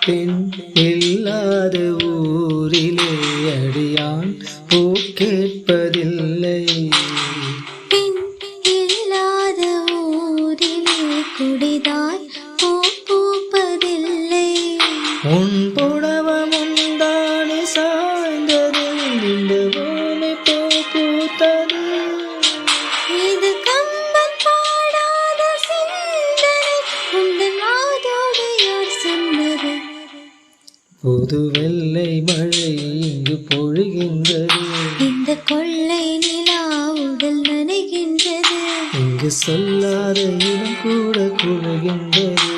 பெண் இல்லாத ஊரிலே அடியான் பூ கேட்பதில்லை. பெண் இல்லாத ஊரிலே குடிதான் பூ பூப்பதில்லை. உன் புடவம் உண்டானே சாய்ந்தது இந்த பூமி பூ பூத்தது. இது கம்பன் பாடாத சிந்தனை உந்தன் மாதோடு யார் சொன்னது? புது வெள்ளை மழை இங்கு பொழிகின்றது. இந்த கொள்ளை நிலா உடல் நனைகின்றது. இங்கு சொல்லாத இடம் கூட குழுகின்றது.